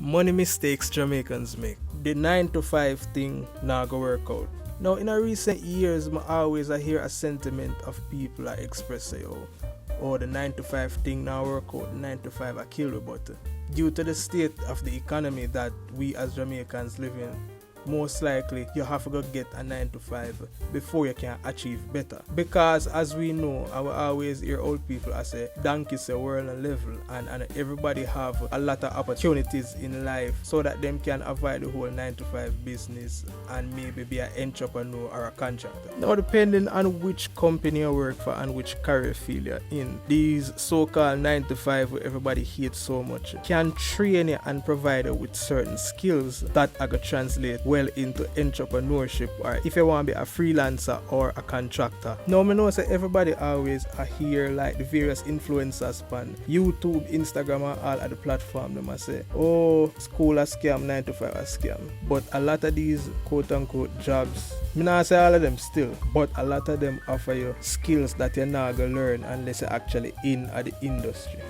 Money mistakes Jamaicans make. The 9 to 5 thing not go work out. Now, in a recent years, I hear a sentiment of people that express say, oh, the 9 to 5 thing now work out, 9 to 5 a kill, but due to the state of the economy that we as Jamaicans live in, most likely you have to go get a 9 to 5 before you can achieve better. Because as we know, I will always hear old people I say, donkey say world and level, and everybody have a lot of opportunities in life so that them can avoid the whole 9 to 5 business and maybe be an entrepreneur or a contractor. Now, depending on which company you work for and which career field you're in, these so-called 9 to 5 where everybody hates so much can train you and provide you with certain skills that are going to translate well into entrepreneurship, or if you want to be a freelancer or a contractor. Now, I know say everybody always hear like the various influencers on YouTube, Instagram, and all of the platform. They must say, oh, school a scam, 9 to 5 a scam. But a lot of these quote-unquote jobs, I not say all of them still, but a lot of them offer you skills that you're not going to learn unless you're actually in the industry.